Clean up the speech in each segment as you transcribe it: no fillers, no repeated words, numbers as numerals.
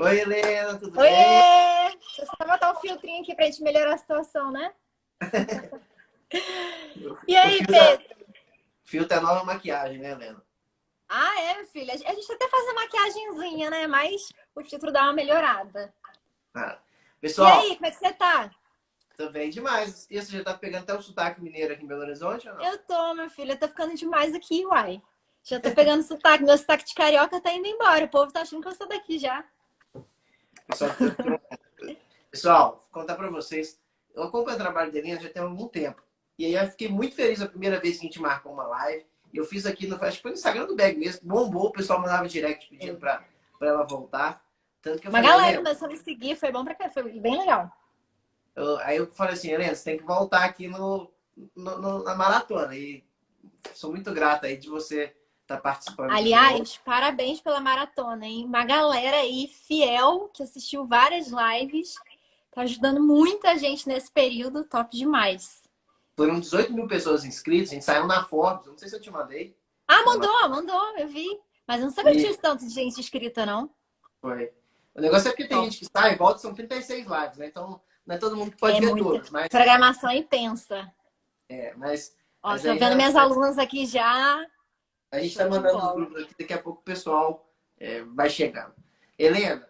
Oi, Helena, tudo bem? Oiê! Deixa eu só botar um filtrinho aqui pra gente melhorar a situação, né? E O aí, filtro é, Pedro? filtro é nova maquiagem, né, Helena? Ah, é, meu filho? A gente até faz a maquiagenzinha, né? Mas o filtro dá uma melhorada. Ah, E pessoal, aí, como é que você tá? tô bem demais. E você já tá pegando até o sotaque mineiro aqui em Belo Horizonte ou não? Eu tô, meu filho. Eu tô ficando demais aqui, uai. Já tô pegando sotaque. Meu sotaque de carioca tá indo embora. O povo tá achando que eu sou daqui já. Pessoal, pessoal, vou contar pra vocês. Eu acompanho o trabalho da Helena já tem algum tempo. E aí eu fiquei muito feliz a primeira vez que a gente marcou uma live. Eu fiz aqui, acho que foi no Instagram do Bag mesmo. Bombou, o pessoal mandava direct pedindo pra ela voltar. Tanto que eu Uma falei, galera Helena, começou a me seguir. Foi bom pra cá. Foi bem legal. aí eu falei assim, Helena, você tem que voltar aqui na maratona. E sou muito grata aí de você estar participando aqui de novo. Aliás, parabéns pela maratona, hein? Uma galera aí fiel que assistiu várias lives. Tá ajudando muita gente nesse período. Top demais. Foram 18 mil pessoas inscritas, a gente saiu na Forbes, não sei se eu te mandei. Ah, Uma mandou, eu vi. Mas eu não sabia que tinha E esse tanto de gente inscrita, não. foi. O negócio é porque tem Top. gente que sai e volta, são 36 lives, né? Então não é todo mundo que pode É ver muita todas, mas, programação intensa. é, mas, Ó, mas tô aí vendo já minhas alunas aqui já. a gente está Show de mandando os bola. grupos aqui, daqui a pouco o pessoal vai chegando. Helena,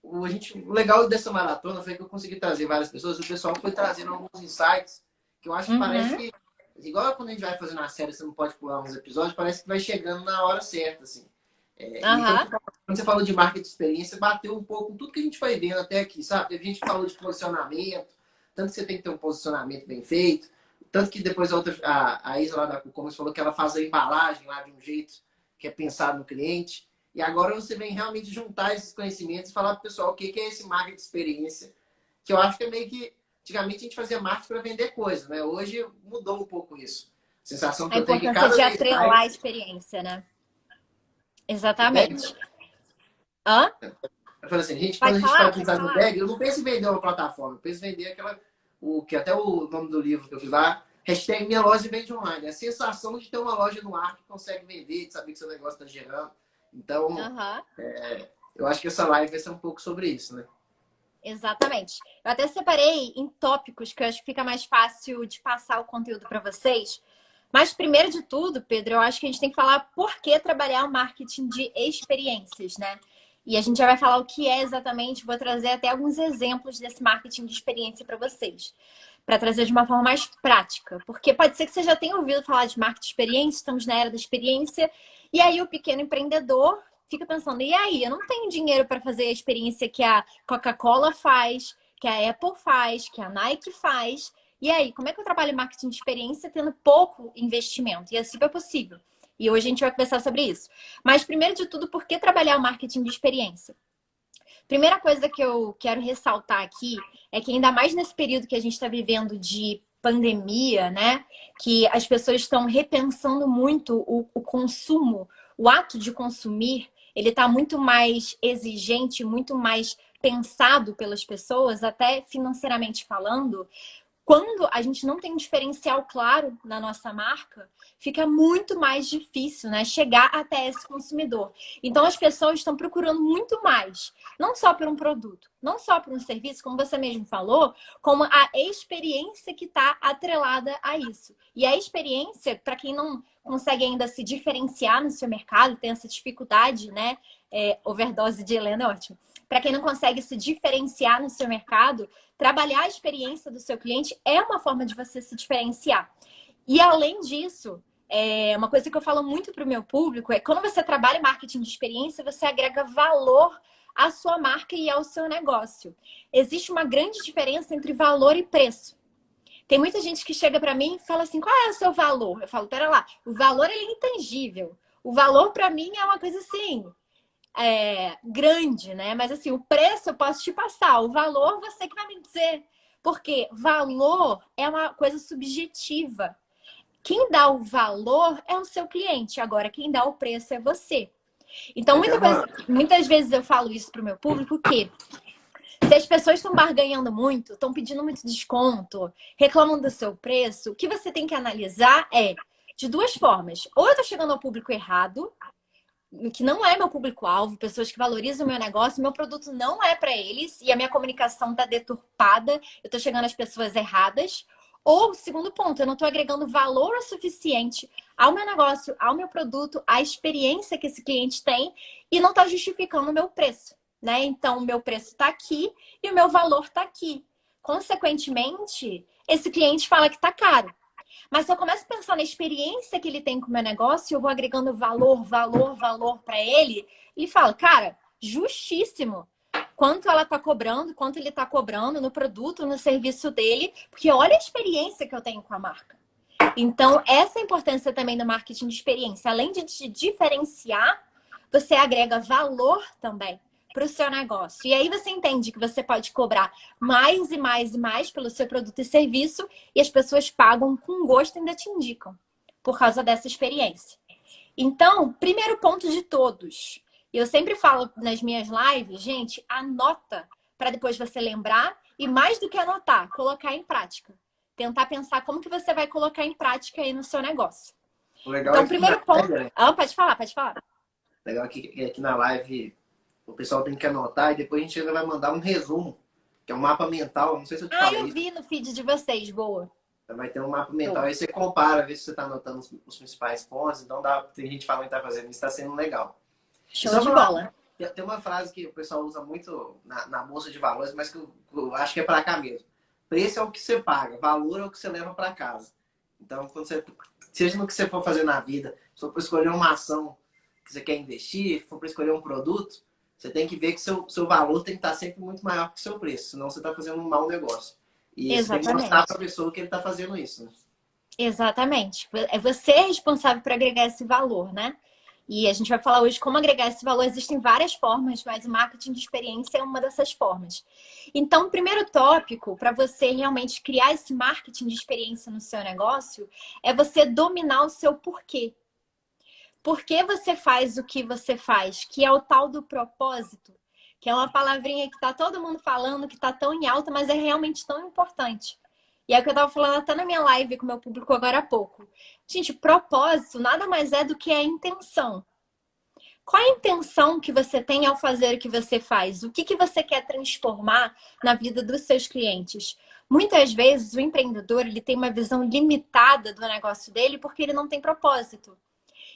o legal dessa maratona foi que eu consegui trazer várias pessoas, o pessoal foi trazendo alguns insights que eu acho que parece Uhum, que, igual quando a gente vai fazendo uma série, você não pode pular uns episódios, parece que vai chegando na hora certa, assim. E aham. quando você falou de marca de experiência, bateu um pouco tudo que a gente foi vendo até aqui, sabe? A gente falou de posicionamento, tanto que você tem que ter um posicionamento bem feito, tanto que depois a Isa lá da Cucomas falou que ela faz a embalagem lá de um jeito que é pensado no cliente. E agora você vem realmente juntar esses conhecimentos e falar para o pessoal o que é esse marketing de experiência, que eu acho que é meio que. Antigamente a gente fazia marketing para vender coisa, né? Hoje mudou um pouco isso. A sensação que A eu tenho é que importância cada de vez atrelar a mais experiência, né? o bag. Exatamente. Hã? Eu falei assim, gente, quando Pode a gente vai falar? Pode pensar no falar. bag, eu não penso em vender uma plataforma, eu penso em vender que até o nome do livro que eu fiz lá, hashtag minha loja vende online. É a sensação de ter uma loja no ar que consegue vender, de saber que seu negócio está gerando. Então, Aham. eu acho que essa live vai ser um pouco sobre isso, né? Exatamente. Eu até separei em tópicos que eu acho que fica mais fácil de passar o conteúdo para vocês. Mas primeiro de tudo, Pedro, eu acho que a gente tem que falar por que trabalhar o marketing de experiências, né? E a gente já vai falar o que é exatamente, vou trazer até alguns exemplos desse marketing de experiência para vocês, para trazer de uma forma mais prática, porque pode ser que você já tenha ouvido falar de marketing de experiência, estamos na era da experiência, e aí o pequeno empreendedor fica pensando, e aí, eu não tenho dinheiro para fazer a experiência que a Coca-Cola faz, que a Apple faz, que a Nike faz. E aí, como é que eu trabalho marketing de experiência tendo pouco investimento? E assim é possível. E hoje a gente vai conversar sobre isso. Mas, primeiro de tudo, por que trabalhar o marketing de experiência? Primeira coisa que eu quero ressaltar aqui é que ainda mais nesse período que a gente está vivendo de pandemia, né? Que as pessoas estão repensando muito o consumo, o ato de consumir, ele está muito mais exigente, muito mais pensado pelas pessoas, até financeiramente falando. Quando a gente não tem um diferencial claro na nossa marca, fica muito mais difícil, né, chegar até esse consumidor. Então as pessoas estão procurando muito mais, não só por um produto, não só por um serviço, como você mesmo falou, como a experiência que está atrelada a isso. E a experiência, para quem não consegue ainda se diferenciar no seu mercado, tem essa dificuldade, né? Overdose de Helena é ótimo. Para quem não consegue se diferenciar no seu mercado, trabalhar a experiência do seu cliente é uma forma de você se diferenciar. E além disso, uma coisa que eu falo muito para o meu público é quando você trabalha marketing de experiência, você agrega valor à sua marca e ao seu negócio. Existe uma grande diferença entre valor e preço. Tem muita gente que chega para mim e fala assim, qual é o seu valor? Eu falo, pera lá, o valor ele é intangível. O valor para mim é uma coisa assim, grande, né? Mas assim, o preço eu posso te passar, o valor você que vai me dizer. Porque valor é uma coisa subjetiva. Quem dá o valor é o seu cliente, agora quem dá o preço é você. Então, Eu tenho uma. muitas vezes eu falo isso para o meu público que se as pessoas estão barganhando muito, estão pedindo muito desconto, reclamam do seu preço, o que você tem que analisar é de duas formas. Ou eu estou chegando ao público errado, que não é meu público-alvo, pessoas que valorizam o meu negócio, meu produto não é para eles e a minha comunicação está deturpada, eu estou chegando às pessoas erradas. Ou, segundo ponto, eu não estou agregando valor o suficiente ao meu negócio, ao meu produto, à experiência que esse cliente tem e não está justificando o meu preço, né? Então, o meu preço está aqui e o meu valor está aqui. Consequentemente, esse cliente fala que está caro. Mas se eu começo a pensar na experiência que ele tem com o meu negócio, eu vou agregando valor para ele, ele fala, cara, justíssimo. Quanto ela está cobrando, quanto ele está cobrando no produto, no serviço dele, porque olha a experiência que eu tenho com a marca. Então, essa é a importância também do marketing de experiência. Além de te diferenciar, você agrega valor também para o seu negócio. E aí você entende que você pode cobrar mais e mais e mais pelo seu produto e serviço e as pessoas pagam com gosto e ainda te indicam por causa dessa experiência. Então, primeiro ponto de todos. Eu sempre falo nas minhas lives, gente, anota para depois você lembrar e mais do que anotar, colocar em prática. Tentar pensar como que você vai colocar em prática aí no seu negócio. Legal então, primeiro ponto... pode falar, pode falar. Legal aqui na live o pessoal tem que anotar e depois a gente ainda vai mandar um resumo, que é um mapa mental. Não sei se eu te falei. Eu vi no feed de vocês, boa. Vai ter um mapa mental, aí você compara, vê se você está anotando os principais pontos. Então tem gente falando que está fazendo isso, está sendo legal. Show de bola. Tem uma frase que o pessoal usa muito na bolsa de valores, mas que eu acho que é para cá mesmo. Preço é o que você paga, valor é o que você leva para casa. Então, seja no que você for fazer na vida, se for para escolher uma ação que você quer investir, se for para escolher um produto, você tem que ver que seu valor tem que estar sempre muito maior que o seu preço, senão você está fazendo um mau negócio. E você tem que mostrar para a pessoa que ele está fazendo isso, né? Exatamente. É você responsável por agregar esse valor, né? E a gente vai falar hoje como agregar esse valor. Existem várias formas, mas o marketing de experiência é uma dessas formas. Então, o primeiro tópico para você realmente criar esse marketing de experiência no seu negócio é você dominar o seu porquê. Por que você faz o que você faz? Que é o tal do propósito, que é uma palavrinha que está todo mundo falando, que está tão em alta, mas é realmente tão importante. E é o que eu estava falando até na minha live com o meu público agora há pouco. Gente, propósito nada mais é do que a intenção. Qual a intenção que você tem ao fazer o que você faz? O que você quer transformar na vida dos seus clientes? Muitas vezes o empreendedor ele tem uma visão limitada do negócio dele porque ele não tem propósito.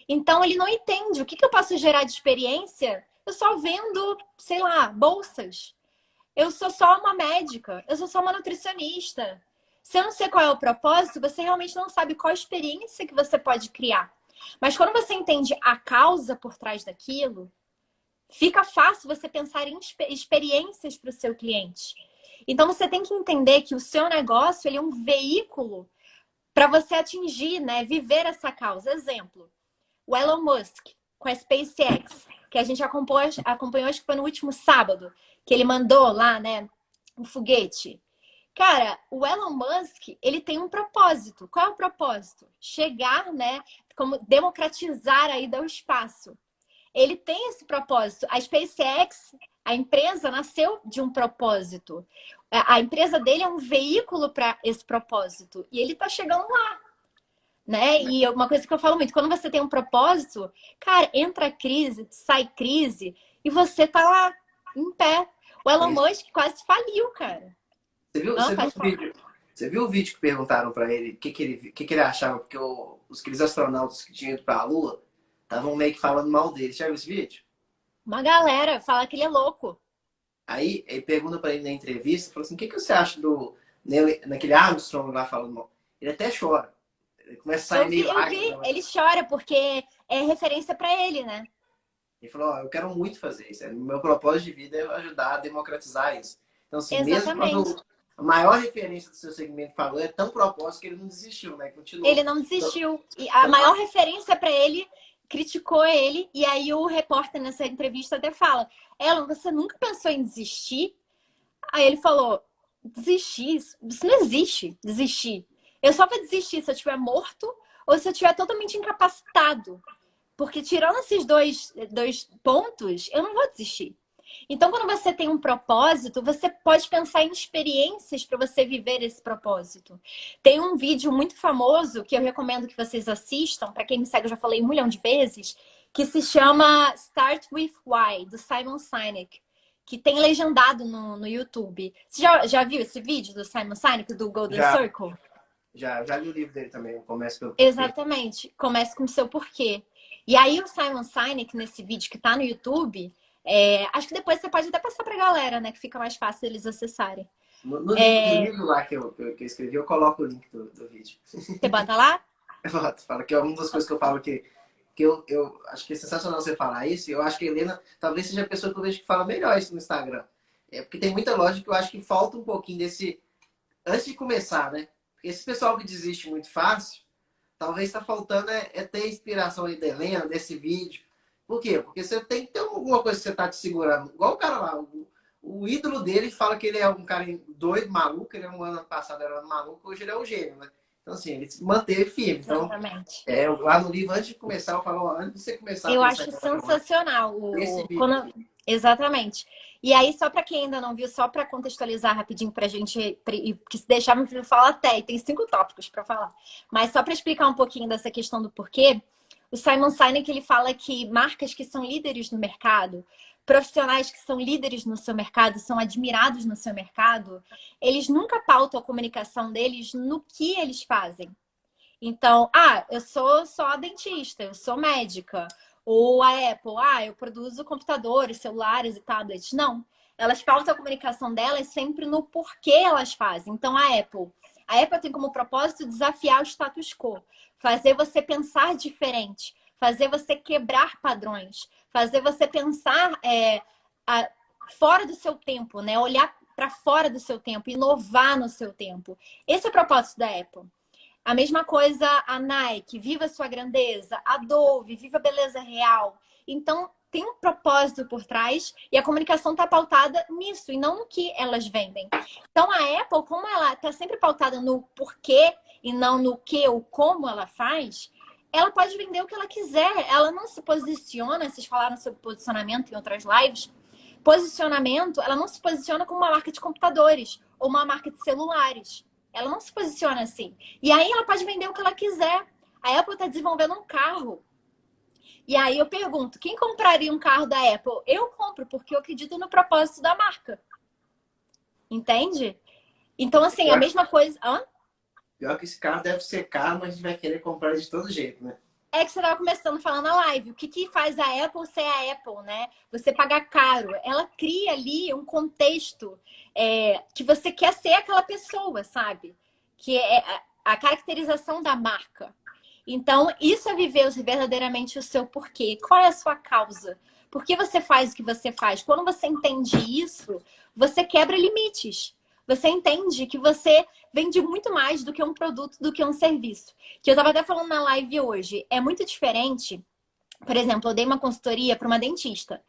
Então, ele não entende o que eu posso gerar de experiência. Eu só vendo, sei lá, bolsas. Eu sou só uma médica. Eu sou só uma nutricionista. Se eu não sei qual é o propósito, você realmente não sabe qual a experiência que você pode criar. Mas quando você entende a causa por trás daquilo, fica fácil você pensar em experiências para o seu cliente. Então, você tem que entender que o seu negócio ele é um veículo para você atingir, né? Viver essa causa. Exemplo. O Elon Musk, com a SpaceX, que a gente acompanhou, acho que foi no último sábado, que ele mandou lá, né, um foguete. Cara, o Elon Musk, ele tem um propósito. Qual é o propósito? Chegar, né, como democratizar a ida ao espaço. Ele tem esse propósito. A SpaceX, a empresa, nasceu de um propósito. A empresa dele é um veículo para esse propósito. E ele está chegando lá. Né? E uma coisa que eu falo muito, quando você tem um propósito, cara, entra crise, sai crise e você tá lá, em pé. O Elon Musk quase faliu, cara. Você viu o vídeo que perguntaram para ele o que ele achava? Porque aqueles astronautas que tinham ido para a Lua estavam meio que falando mal dele. Já viu esse vídeo? Uma galera fala que ele é louco. Aí ele pergunta para ele na entrevista, falou assim, o que você acha naquele Armstrong lá falando mal? Ele até chora. Começa a sair meio lágrimas. Ele chora porque é referência para ele, né? Ele falou, eu quero muito fazer isso. Meu propósito de vida é ajudar a democratizar isso. Então, assim, exatamente. Mesmo quando a maior referência do seu segmento falou, é tão propósito que ele não desistiu, né? Continuou. Ele não desistiu. E a maior referência para ele criticou ele. E aí o repórter nessa entrevista até fala, Elon, você nunca pensou em desistir? Aí ele falou, desistir? Isso não existe, desistir. Eu só vou desistir se eu estiver morto ou se eu estiver totalmente incapacitado. Porque tirando esses dois pontos, eu não vou desistir. Então, quando você tem um propósito, você pode pensar em experiências para você viver esse propósito. Tem um vídeo muito famoso que eu recomendo que vocês assistam. Para quem me segue, eu já falei 1 milhão de vezes. que se chama Start With Why, do Simon Sinek, que tem legendado no YouTube. Você já viu esse vídeo do Simon Sinek, do Golden Já, Circle? já li o livro dele também, Começa pelo Porquê. Exatamente. Comece com o seu porquê. E aí o Simon Sinek, nesse vídeo que tá no YouTube, acho que depois você pode até passar pra galera, né? Que fica mais fácil eles acessarem. No livro lá que eu escrevi, eu coloco o link do vídeo. Você bota lá? Eu boto, falo que é uma das coisas que eu falo que eu acho que é sensacional você falar isso. Eu acho que a Helena talvez seja a pessoa que eu vejo que fala melhor isso no Instagram. Porque tem muita lógica que eu acho que falta um pouquinho desse... Antes de começar, né? Porque esse pessoal que desiste muito fácil, talvez está faltando ter inspiração aí da Helena, desse vídeo. Por quê? Porque você tem que ter alguma coisa que você tá te segurando. Igual o cara lá, o ídolo dele fala que ele é um cara doido, maluco. Ele um ano passado era um maluco, hoje ele é um gênio, né? Então, assim, ele se manteve firme. Então, Exatamente. lá no livro, antes de começar, eu falo, ó, antes de você começar a Eu pensar acho em outra coisa, sensacional esse vídeo. Exatamente. E aí, só para quem ainda não viu, só para contextualizar rapidinho pra gente, que se deixar meu filho fala até, e tem 5 tópicos para falar. Mas só para explicar um pouquinho dessa questão do porquê, o Simon Sinek ele fala que marcas que são líderes no mercado, profissionais que são líderes no seu mercado, são admirados no seu mercado, eles nunca pautam a comunicação deles no que eles fazem. Então, eu sou só dentista, eu sou médica. Ou a Apple, eu produzo computadores, celulares e tablets. Não. Elas pautam a comunicação delas sempre no porquê elas fazem. Então, a Apple tem como propósito desafiar o status quo, fazer você pensar diferente, fazer você quebrar padrões, fazer você pensar fora do seu tempo, né? Olhar para fora do seu tempo, inovar no seu tempo. Esse é o propósito da Apple. A mesma coisa a Nike, viva sua grandeza, a Dove, viva a beleza real. Então, tem um propósito por trás e a comunicação está pautada nisso e não no que elas vendem. Então, a Apple, como ela está sempre pautada no porquê e não no que ou como ela faz, ela pode vender o que ela quiser. Ela não se posiciona, vocês falaram sobre posicionamento em outras lives, posicionamento, ela não se posiciona como uma marca de computadores ou uma marca de celulares. Ela não se posiciona assim. E aí ela pode vender o que ela quiser. A Apple está desenvolvendo um carro. E aí eu pergunto, quem compraria um carro da Apple? Eu compro, porque eu acredito no propósito da marca. Entende? Então, assim, a mesma coisa... Pior que esse carro deve ser caro, mas a gente vai querer comprar de todo jeito, né? É que você estava começando falando na live. O que faz a Apple ser a Apple, né? Você pagar caro. Ela cria ali um contexto que você quer ser aquela pessoa, sabe? Que é a caracterização da marca. Então, isso é viver verdadeiramente o seu porquê. Qual é a sua causa? Por que você faz o que você faz? Quando você entende isso, você quebra limites. Você entende que você vende muito mais do que um produto, do que um serviço. Que eu estava até falando na live hoje. É muito diferente. Por exemplo, eu dei uma consultoria para uma dentista.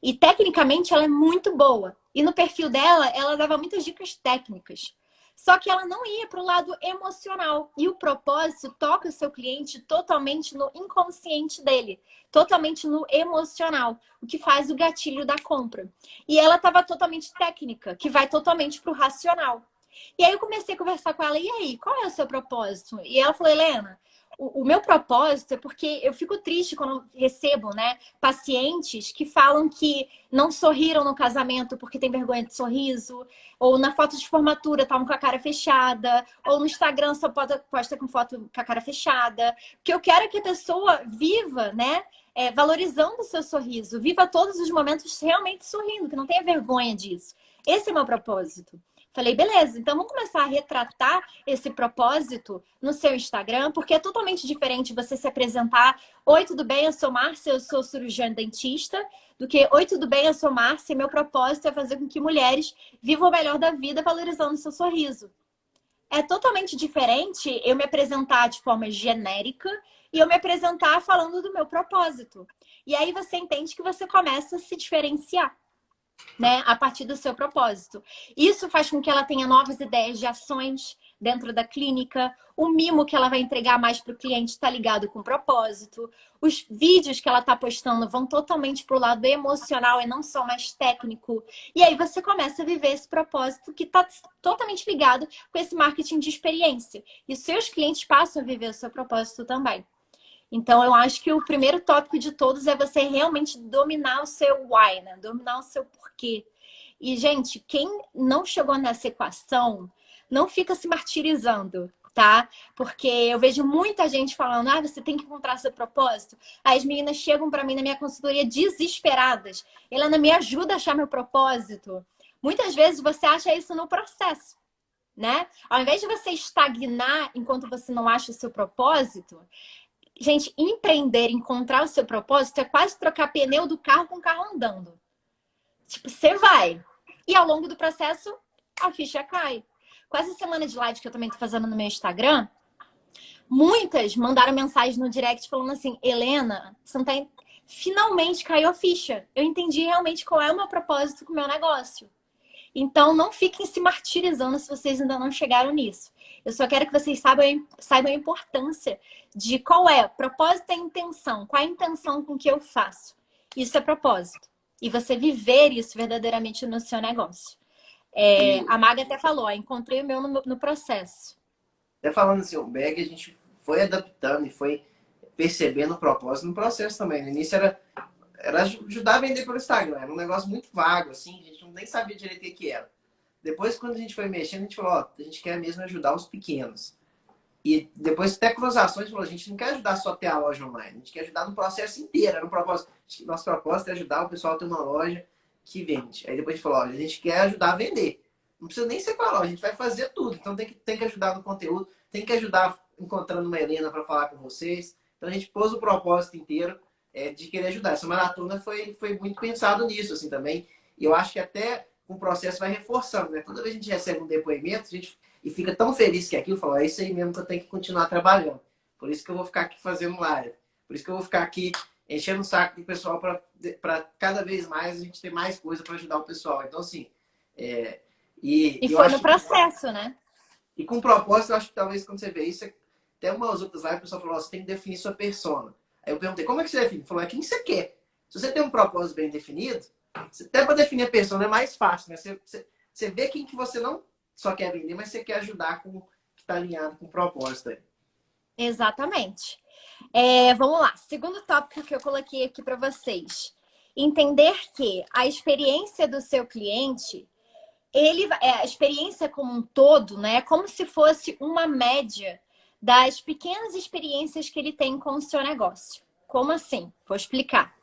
E, tecnicamente, ela é muito boa. E no perfil dela, ela dava muitas dicas técnicas. Só que ela não ia para o lado emocional. E o propósito toca o seu cliente totalmente no inconsciente dele. Totalmente no emocional. O que faz o gatilho da compra. E ela estava totalmente técnica, que vai totalmente para o racional. E aí eu comecei a conversar com ela. E aí, qual é o seu propósito? E ela falou, Helena, o meu propósito é porque eu fico triste quando recebo, né, pacientes que falam que não sorriram no casamento porque tem vergonha de sorriso, ou na foto de formatura estavam com a cara fechada, ou no Instagram só posta com foto com a cara fechada. O que eu quero é que a pessoa viva, né, valorizando o seu sorriso, viva todos os momentos realmente sorrindo, que não tenha vergonha disso. Esse é o meu propósito. Falei, beleza, então vamos começar a retratar esse propósito no seu Instagram, porque é totalmente diferente você se apresentar: oi, tudo bem? Eu sou Márcia, eu sou cirurgiã dentista, do que oi, tudo bem? Eu sou Márcia e meu propósito é fazer com que mulheres vivam o melhor da vida valorizando o seu sorriso. É totalmente diferente eu me apresentar de forma genérica e eu me apresentar falando do meu propósito. E aí você entende que você começa a se diferenciar, né, a partir do seu propósito. Isso faz com que ela tenha novas ideias de ações dentro da clínica. O mimo que ela vai entregar mais para o cliente está ligado com o propósito. Os vídeos que ela está postando vão totalmente para o lado emocional e não só mais técnico. E aí você começa a viver esse propósito que está totalmente ligado com esse marketing de experiência. E os seus clientes passam a viver o seu propósito também. Então, eu acho que o primeiro tópico de todos é você realmente dominar o seu why, né? Dominar o seu porquê. E, gente, quem não chegou nessa equação, não fica se martirizando, tá? Porque eu vejo muita gente falando, ah, você tem que encontrar seu propósito. Aí as meninas chegam para mim na minha consultoria desesperadas. Helena, me ajuda a achar meu propósito. Muitas vezes você acha isso no processo, né? Ao invés de você estagnar enquanto você não acha o seu propósito, gente, empreender, encontrar o seu propósito é quase trocar pneu do carro com o carro andando. Tipo, você vai. E ao longo do processo, a ficha cai. Com essa semana de live que eu também tô fazendo no meu Instagram, muitas mandaram mensagem no direct falando assim, Helena, você não tá... finalmente caiu a ficha. Eu entendi realmente qual é o meu propósito com o meu negócio. Então, não fiquem se martirizando se vocês ainda não chegaram nisso. Eu só quero que vocês saibam a importância de qual é propósito e intenção. Qual é a intenção com que eu faço? Isso é propósito. E você viver isso verdadeiramente no seu negócio. A Maga até falou, ó, encontrei o meu no processo. Até falando assim, o bag a gente foi adaptando e foi percebendo o propósito no processo também. No início era ajudar a vender pelo Instagram. Era um negócio muito vago, assim, a gente nem sabia direito o que era. Depois, quando a gente foi mexendo, a gente falou, ó, a gente quer mesmo ajudar os pequenos. E depois, até com as ações, a gente falou, a gente não quer ajudar só a ter a loja online, a gente quer ajudar no processo inteiro. Era um propósito. Nosso propósito é ajudar o pessoal a ter uma loja que vende. Aí depois a gente falou, ó, a gente quer ajudar a vender. Não precisa nem ser com a loja, a gente vai fazer tudo. Então tem que ajudar no conteúdo, tem que ajudar encontrando uma Helena para falar com vocês. Então a gente pôs o propósito inteiro de querer ajudar. Essa maratona foi muito pensado nisso, assim, também. E eu acho que até o processo vai reforçando, né? Toda vez que a gente recebe um depoimento, e fica tão feliz que aquilo, fala, é isso aí mesmo que eu tenho que continuar trabalhando. Por isso que eu vou ficar aqui fazendo live. Por isso que eu vou ficar aqui enchendo o saco do pessoal para cada vez mais a gente ter mais coisa para ajudar o pessoal. Então, assim... E foi no processo, né? E com propósito, eu acho que talvez quando você vê isso, até umas outras lives, o pessoal falou, você tem que definir sua persona. Aí eu perguntei, como é que você define? Ele falou, é quem você quer. Se você tem um propósito bem definido, até para definir a persona é mais fácil, né? Você vê quem que você não só quer vender, mas você quer ajudar com que está alinhado com o propósito aí. Exatamente. Vamos lá. Segundo tópico que eu coloquei aqui para vocês. Entender que a experiência do seu cliente, a experiência como um todo, né? É como se fosse uma média das pequenas experiências que ele tem com o seu negócio. Como assim? Vou explicar.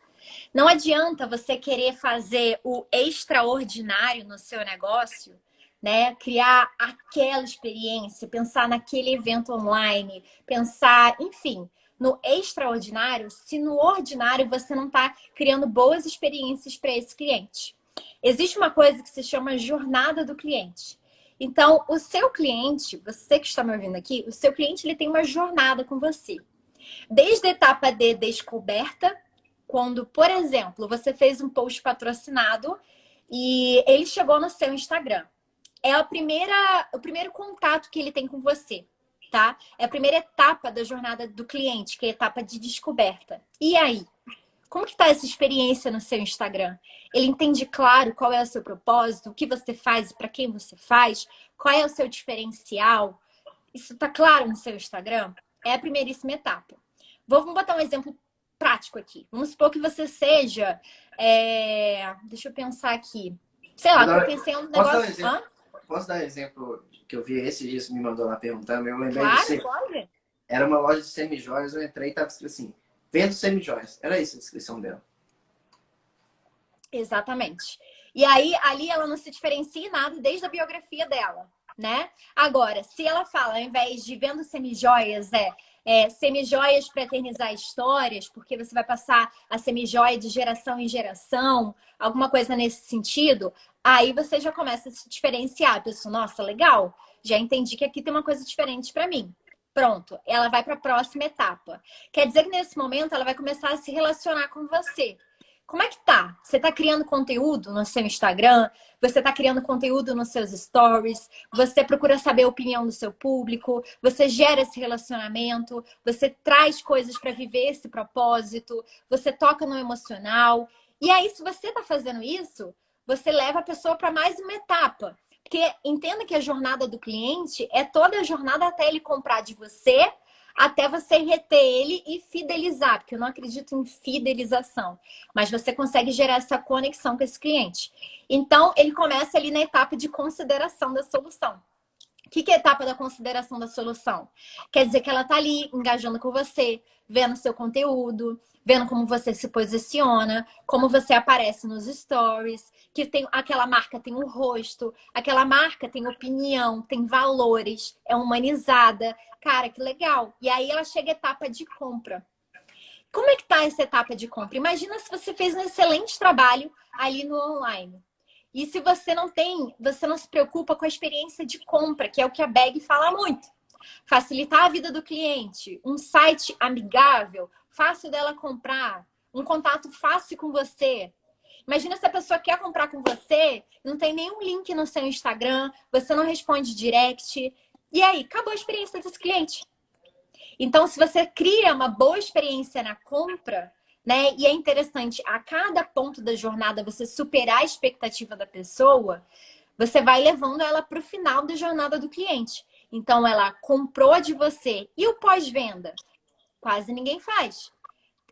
Não adianta você querer fazer o extraordinário no seu negócio, né? Criar aquela experiência, pensar naquele evento online, pensar, enfim, no extraordinário, se no ordinário você não está criando boas experiências para esse cliente. Existe uma coisa que se chama jornada do cliente. Então, o seu cliente, você que está me ouvindo aqui, o seu cliente ele tem uma jornada com você. Desde a etapa de descoberta, quando, por exemplo, você fez um post patrocinado e ele chegou no seu Instagram. É o primeiro contato que ele tem com você, tá? É a primeira etapa da jornada do cliente, que é a etapa de descoberta. E aí? Como que tá essa experiência no seu Instagram? Ele entende claro qual é o seu propósito, o que você faz e para quem você faz? Qual é o seu diferencial? Isso tá claro no seu Instagram? É a primeiríssima etapa. Vamos botar um exemplo prático aqui. Vamos supor que você seja... Deixa eu pensar aqui. Sei lá, eu pensei em um negócio... Posso dar um exemplo que eu vi esses dias que me mandou lá perguntando? Eu lembrei claro, de você. Pode. Era uma loja de semijoias, eu entrei e estava escrito assim, vendo semijoias. Era isso a descrição dela. Exatamente. E aí, ali ela não se diferencia em nada desde a biografia dela, né? Agora, se ela fala, ao invés de vendo semijoias, semijoias para eternizar histórias, porque você vai passar a semijoia de geração em geração, alguma coisa nesse sentido, aí você já começa a se diferenciar. Pessoal, nossa, legal, já entendi que aqui tem uma coisa diferente para mim. Pronto, ela vai para a próxima etapa. Quer dizer que nesse momento ela vai começar a se relacionar com você. Como é que tá? Você tá criando conteúdo no seu Instagram? Você tá criando conteúdo nos seus stories? Você procura saber a opinião do seu público? Você gera esse relacionamento? Você traz coisas para viver esse propósito? Você toca no emocional? E aí, se você tá fazendo isso, você leva a pessoa para mais uma etapa. Porque entenda que a jornada do cliente é toda a jornada até ele comprar de você, até você reter ele e fidelizar, porque eu não acredito em fidelização, mas você consegue gerar essa conexão com esse cliente. Então, ele começa ali na etapa de consideração da solução. O que é a etapa da consideração da solução? Quer dizer que ela está ali engajando com você, vendo seu conteúdo, vendo como você se posiciona, como você aparece nos stories, que tem aquela marca tem um rosto, aquela marca tem opinião, tem valores, é humanizada. Cara, que legal. E aí ela chega à etapa de compra. Como é que tá essa etapa de compra? Imagina se você fez um excelente trabalho ali no online. E se você não se preocupa com a experiência de compra, que é o que a Bag fala muito. Facilitar a vida do cliente, um site amigável, fácil dela comprar, um contato fácil com você. Imagina se a pessoa quer comprar com você, não tem nenhum link no seu Instagram, você não responde direct. E aí, acabou a experiência desse cliente. Então, se você cria uma boa experiência na compra, né? E é interessante, a cada ponto da jornada você superar a expectativa da pessoa, você vai levando ela para o final da jornada do cliente. Então, ela comprou de você. E o pós-venda? Quase ninguém faz.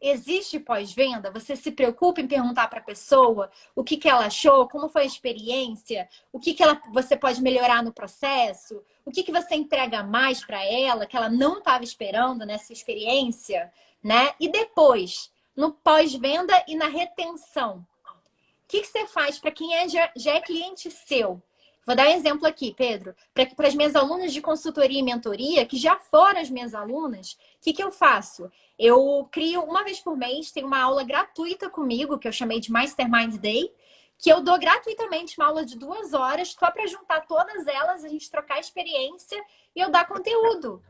Existe pós-venda? Você se preocupa em perguntar para a pessoa o que ela achou, como foi a experiência, o que você pode melhorar no processo, o que você entrega mais para ela, que ela não estava esperando nessa experiência, né? E depois, no pós-venda e na retenção, o que você faz para quem já é cliente seu? Vou dar um exemplo aqui, Pedro. Para as minhas alunas de consultoria e mentoria, que já foram as minhas alunas, o que eu faço? Eu crio uma vez por mês, tem uma aula gratuita comigo, que eu chamei de Mastermind Day, que eu dou gratuitamente uma aula de 2 horas, só para juntar todas elas, a gente trocar experiência e eu dar conteúdo.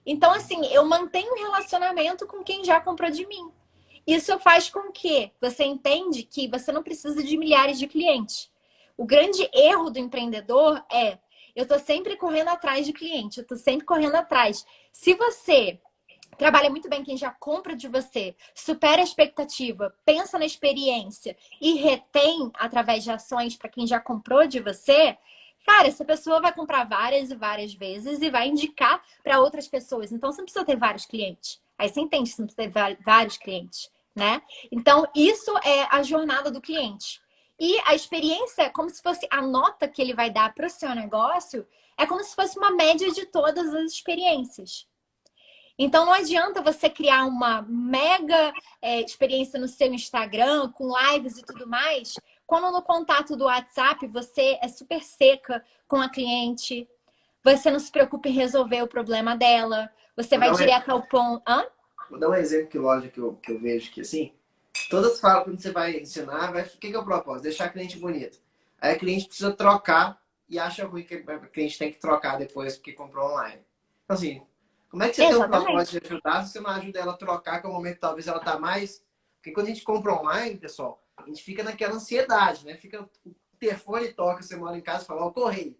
Então, assim, eu mantenho um relacionamento com quem já comprou de mim. Isso faz com que você entende que você não precisa de milhares de clientes. O grande erro do empreendedor é: eu estou sempre correndo atrás de cliente, eu estou sempre correndo atrás. Se você trabalha muito bem quem já compra de você, supera a expectativa, pensa na experiência e retém através de ações para quem já comprou de você, cara, essa pessoa vai comprar várias e várias vezes e vai indicar para outras pessoas. Então, você não precisa ter vários clientes. Aí você entende que você não precisa ter vários clientes, né? Então, isso é a jornada do cliente. E a experiência é como se fosse a nota que ele vai dar para o seu negócio, é como se fosse uma média de todas as experiências. Então, não adianta você criar uma mega experiência no seu Instagram, com lives e tudo mais, quando no contato do WhatsApp você é super seca com a cliente, você não se preocupa em resolver o problema dela, você vai direto ao ponto. Hã? Vou dar um exemplo que loja que eu vejo que assim, todas falam quando você vai ensinar, o que é o propósito? Deixar a cliente bonita. Aí a cliente precisa trocar e acha ruim que a cliente tem que trocar depois porque comprou online. Então, assim, como é que você tem um propósito de ajudar se você não ajuda ela a trocar, que é o momento que talvez ela tá mais... Porque quando a gente compra online, pessoal, a gente fica naquela ansiedade, né? Fica o telefone toca, você mora em casa e fala, ó, o correio.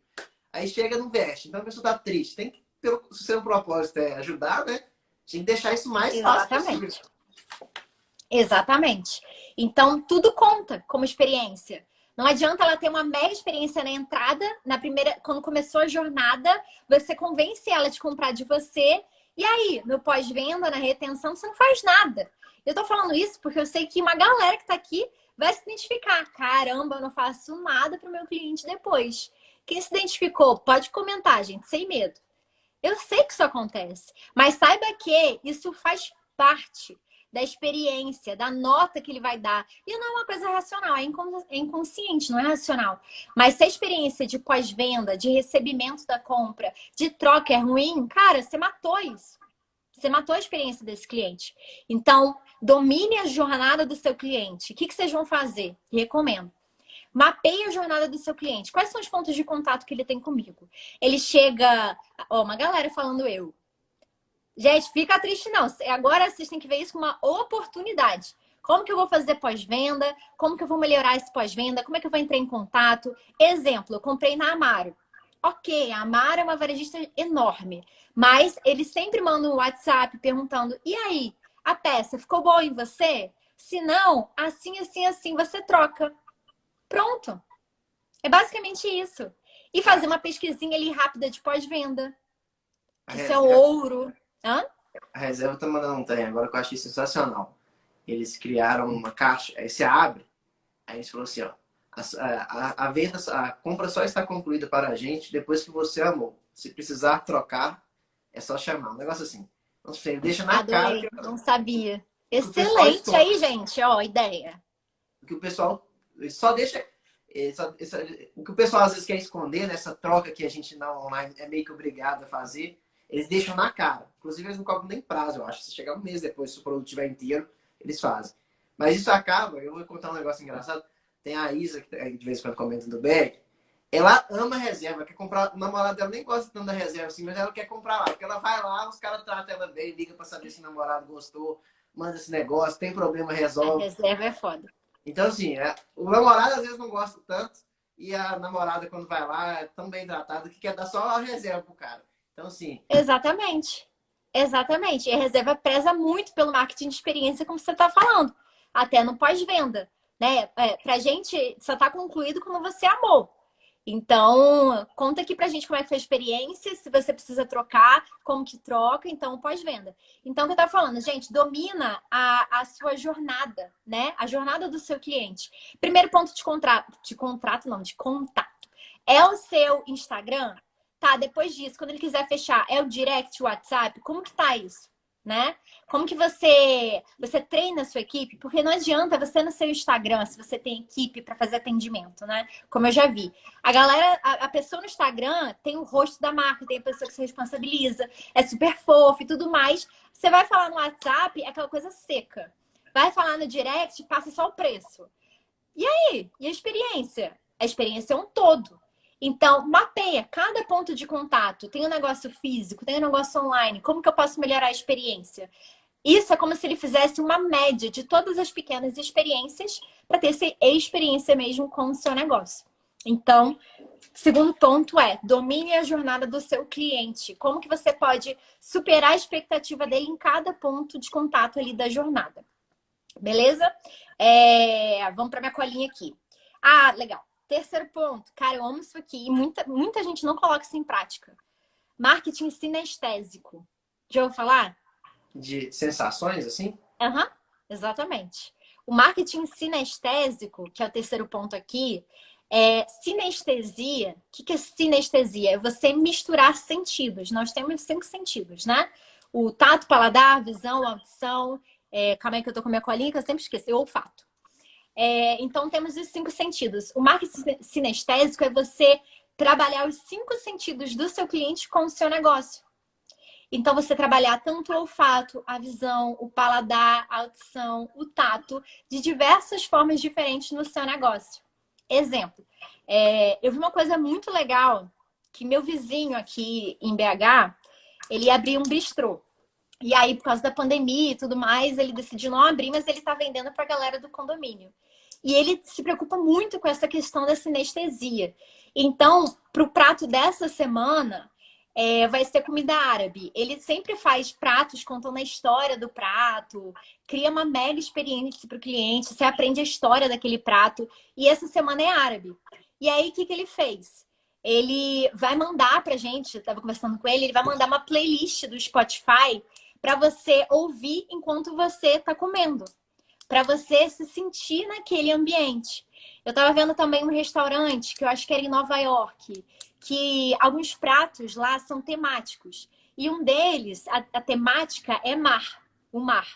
Aí chega, não veste. Então a pessoa tá triste. Tem que, se o seu propósito é ajudar, né? Tem que deixar isso mais fácil possível. Exatamente. Então, tudo conta como experiência. Não adianta ela ter uma mega experiência na entrada, na primeira, quando começou a jornada, você convence ela de comprar de você, e aí, no pós-venda, na retenção, você não faz nada. Eu tô falando isso porque eu sei que uma galera que tá aqui vai se identificar. Caramba, eu não faço nada pro meu cliente depois. Quem se identificou, pode comentar, gente, sem medo. Eu sei que isso acontece, mas saiba que isso faz parte da experiência, da nota que ele vai dar. E não é uma coisa racional, é inconsciente, não é racional. Mas se a experiência de pós-venda, de recebimento da compra, de troca é ruim, cara, você matou isso. Você matou a experiência desse cliente. Então, domine a jornada do seu cliente. O que vocês vão fazer? Recomendo. Mapeie a jornada do seu cliente. Quais são os pontos de contato que ele tem comigo? Ele chega... Ó, uma galera falando eu. Gente, fica triste não. Agora vocês têm que ver isso como uma oportunidade. Como que eu vou fazer pós-venda? Como que eu vou melhorar esse pós-venda? Como é que eu vou entrar em contato? Exemplo, eu comprei na Amaro. Ok, a Amaro é uma varejista enorme. Mas eles sempre mandam um WhatsApp perguntando: e aí, a peça ficou boa em você? Se não, assim, assim, assim, você troca. Pronto. É basicamente isso. E fazer uma pesquisinha ali rápida de pós-venda. Isso é ouro. Hã? A reserva tá mandando um trem agora que eu achei sensacional. Eles criaram uma caixa, aí você abre, aí eles falaram assim, ó, a venda, a compra só está concluída para a gente depois que você amou. Se precisar trocar, é só chamar. Um negócio assim. Então, você deixa na cara Adorei, não sabia. que o pessoal Excelente estoura. aí, gente, ó, ideia. Que o pessoal só deixa. O que o pessoal às vezes quer esconder nessa troca que a gente na online é meio que obrigado a fazer, eles deixam na cara. Inclusive, eles não cobram nem prazo, eu acho. Se chegar um mês depois, se o produto estiver inteiro, eles fazem. Mas isso acaba, eu vou contar um negócio engraçado. Tem a Isa, que de vez em quando comenta do bag. Ela ama reserva, quer comprar. O namorado dela nem gosta tanto da reserva assim, mas ela quer comprar lá. Porque ela vai lá, os caras tratam ela bem, liga pra saber se o namorado gostou, manda esse negócio, tem problema, A resolve. reserva é foda. Então, assim, o namorado às vezes não gosta tanto, e a namorada, quando vai lá, é tão bem tratada que quer dar só a reserva pro cara. Então, assim. Exatamente. Exatamente. E a reserva preza muito pelo marketing de experiência, como você está falando, até no pós-venda, né? Pra gente só tá concluído quando você amou. Então, conta aqui pra gente como é que foi a experiência, se você precisa trocar, como que troca, então, pós-venda. Então, o que eu tava falando, gente, domina a sua jornada, né? A jornada do seu cliente. Primeiro ponto de contato. É o seu Instagram? Tá, depois disso, quando ele quiser fechar, é o direct WhatsApp? Como que tá isso? Né? Como que você treina a sua equipe? Porque não adianta você no seu Instagram, se você tem equipe para fazer atendimento, né? Como eu já vi. A galera, a pessoa no Instagram tem o rosto da marca, tem a pessoa que se responsabiliza, é super fofa e tudo mais. Você vai falar no WhatsApp, é aquela coisa seca. Vai falar no direct, passa só o preço. E aí? E a experiência? A experiência é um todo. Então, mapeia cada ponto de contato. Tem um negócio físico, tem um negócio online. Como que eu posso melhorar a experiência? Isso é como se ele fizesse uma média de todas as pequenas experiências para ter essa experiência mesmo com o seu negócio. Então, segundo ponto é, domine a jornada do seu cliente. Como que você pode superar a expectativa dele em cada ponto de contato ali da jornada. Beleza? Vamos para minha colinha aqui. Ah, legal. Terceiro ponto. Cara, eu amo isso aqui. E muita gente não coloca isso em prática. Marketing sinestésico. Já ouviu falar? De sensações, assim? Aham, exatamente. O marketing sinestésico, que é o terceiro ponto aqui, é sinestesia. O que é sinestesia? É você misturar sentidos. Nós temos 5 sentidos, né? O tato, paladar, visão, audição. Calma aí que eu tô com a minha colinha que eu sempre esqueço. O olfato. Então, temos os 5 sentidos. O marketing sinestésico é você trabalhar os 5 sentidos do seu cliente com o seu negócio. Então, você trabalhar tanto o olfato, a visão, o paladar, a audição, o tato, de diversas formas diferentes no seu negócio. Exemplo, eu vi uma coisa muito legal, que meu vizinho aqui em BH, ele abriu um bistrô. E aí, por causa da pandemia e tudo mais, ele decidiu não abrir, mas ele tá vendendo pra galera do condomínio. E ele se preocupa muito com essa questão da sinestesia. Então, pro prato dessa semana, vai ser comida árabe. Ele sempre faz pratos contando a história do prato, cria uma mega experiência para o cliente, você aprende a história daquele prato. E essa semana é árabe. E aí, o que ele fez? Ele vai mandar pra gente, eu estava conversando com ele vai mandar uma playlist do Spotify para você ouvir enquanto você está comendo, para você se sentir naquele ambiente. Eu estava vendo também um restaurante que eu acho que era em Nova York, que alguns pratos lá são temáticos. E um deles, a temática é mar, o mar.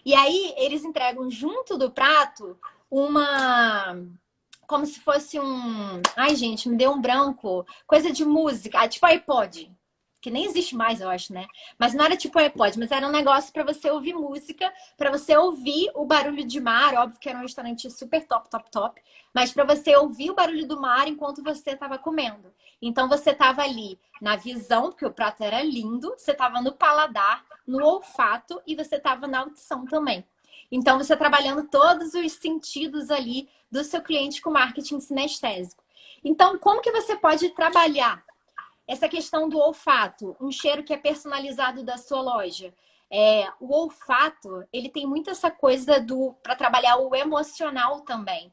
E aí eles entregam junto do prato como se fosse um... Ai, gente, me deu um branco. Coisa de música, tipo iPod. Que nem existe mais, eu acho, né? Mas não era tipo iPod, mas era um negócio para você ouvir música, para você ouvir o barulho de mar. Óbvio que era um restaurante super top, top, top. Mas para você ouvir o barulho do mar enquanto você estava comendo. Então você estava ali na visão, porque o prato era lindo. Você estava no paladar, no olfato e você estava na audição também. Então você trabalhando todos os sentidos ali do seu cliente com marketing sinestésico. Então, como que você pode trabalhar essa questão do olfato, um cheiro que é personalizado da sua loja? O olfato, ele tem muito essa coisa para trabalhar o emocional também.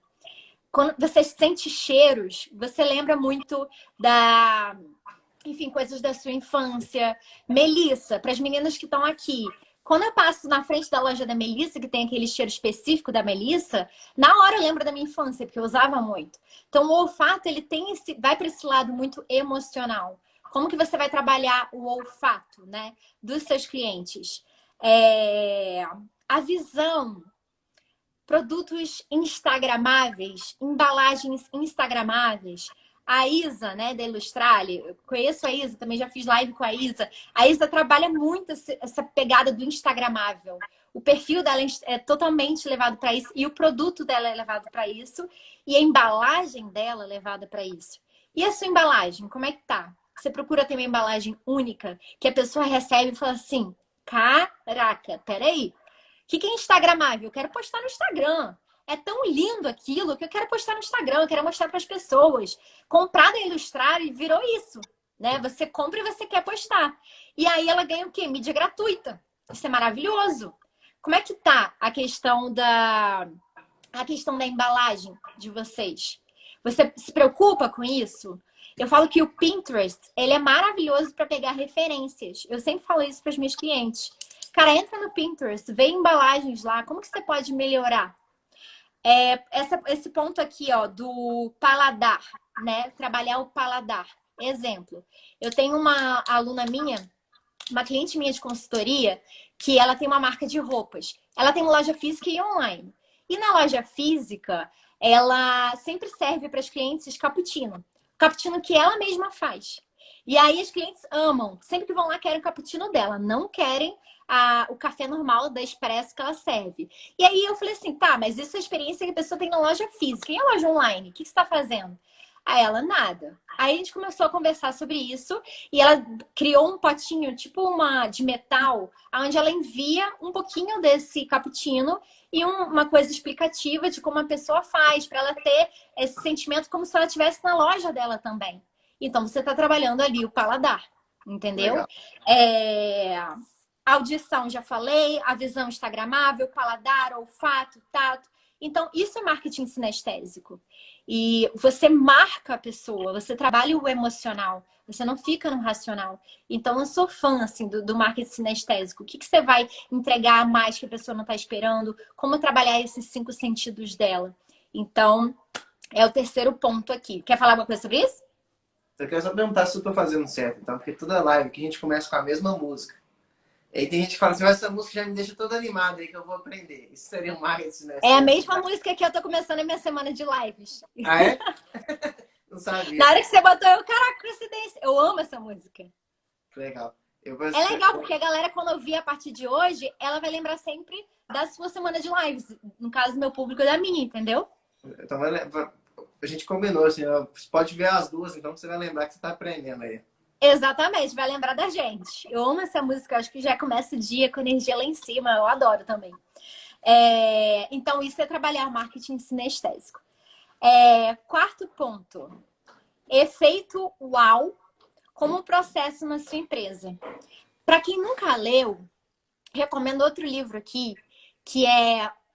Quando você sente cheiros, você lembra muito enfim, coisas da sua infância. Melissa, para as meninas que estão aqui. Quando eu passo na frente da loja da Melissa, que tem aquele cheiro específico da Melissa, na hora eu lembro da minha infância, porque eu usava muito. Então, o olfato, ele tem vai para esse lado muito emocional. Como que você vai trabalhar o olfato, né, dos seus clientes? A visão, produtos instagramáveis, embalagens instagramáveis. A Isa, né, da Ilustrale, eu conheço a Isa, também já fiz live com a Isa. A Isa trabalha muito essa pegada do instagramável. O perfil dela é totalmente levado para isso e o produto dela é levado para isso e a embalagem dela é levada para isso. E a sua embalagem, como é que tá? Você procura ter uma embalagem única que a pessoa recebe e fala assim: caraca, peraí, o que é instagramável? Eu quero postar no Instagram. É tão lindo aquilo que eu quero postar no Instagram, eu quero mostrar para as pessoas. Comprar da Ilustrar e virou isso, né? Você compra e você quer postar. E aí ela ganha o quê? Mídia gratuita. Isso é maravilhoso. Como é que tá a questão da embalagem de vocês? Você se preocupa com isso? Eu falo que o Pinterest, ele é maravilhoso para pegar referências. Eu sempre falo isso para os meus clientes. Cara, entra no Pinterest, vê embalagens lá, como que você pode melhorar? Esse ponto aqui, ó, do paladar, né? Trabalhar o paladar. Exemplo, eu tenho uma aluna minha, uma cliente minha de consultoria, que ela tem uma marca de roupas. Ela tem uma loja física e online. E na loja física, ela sempre serve para as clientes cappuccino. Cappuccino que ela mesma faz. E aí as clientes amam. Sempre que vão lá, querem o cappuccino dela. Não querem o café normal da Expresso que ela serve. E aí eu falei assim, tá, mas isso é a experiência que a pessoa tem na loja física. E a loja online? O que você está fazendo? Aí ela, nada. Aí a gente começou a conversar sobre isso e ela criou um potinho, tipo uma de metal, onde ela envia um pouquinho desse cappuccino e uma coisa explicativa de como a pessoa faz, para ela ter esse sentimento como se ela estivesse na loja dela também. Então, você está trabalhando ali o paladar, entendeu? Audição, já falei, a visão instagramável, paladar, olfato, tato. Então, isso é marketing sinestésico. E você marca a pessoa, você trabalha o emocional, você não fica no racional. Então, eu sou fã, assim, do marketing sinestésico. O que você vai entregar a mais que a pessoa não está esperando? Como trabalhar esses 5 sentidos dela? Então, é o terceiro ponto aqui. Quer falar alguma coisa sobre isso? Eu quero só perguntar se eu tô fazendo certo, então, porque toda live que a gente começa com a mesma música. E aí tem gente que fala assim, essa música já me deixa todo animado aí que eu vou aprender. Isso seria um marketing, né? É a mesma música que eu tô começando a minha semana de lives. Ah, é? Não sabia. Na hora que você botou, caraca, coincidência. Eu amo essa música. Legal. É legal porque a galera, quando ouvir a partir de hoje, ela vai lembrar sempre da sua semana de lives. No caso, meu público é da minha, entendeu? Então, a gente combinou, assim, você pode ver as duas, então você vai lembrar que você tá aprendendo aí. Exatamente, vai lembrar da gente. Eu amo essa música, acho que já começa o dia com energia lá em cima, eu adoro também. Então, isso é trabalhar marketing sinestésico. Quarto ponto, efeito uau como processo na sua empresa. Para quem nunca leu, recomendo outro livro aqui, que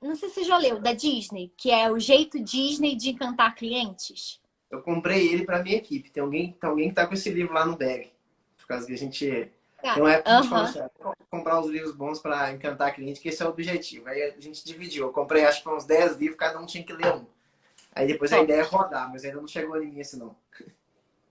não sei se você já leu, da Disney, que é O Jeito Disney de Encantar Clientes. Eu comprei ele para minha equipe. Tem alguém que tá com esse livro lá no bag. Por causa que a gente... Tem uma época que a gente falou assim, vamos comprar os livros bons para encantar cliente, que esse é o objetivo. Aí a gente dividiu. Eu comprei, acho que uns 10 livros, cada um tinha que ler um. Aí depois a ideia é rodar, mas ainda não chegou em mim esse não.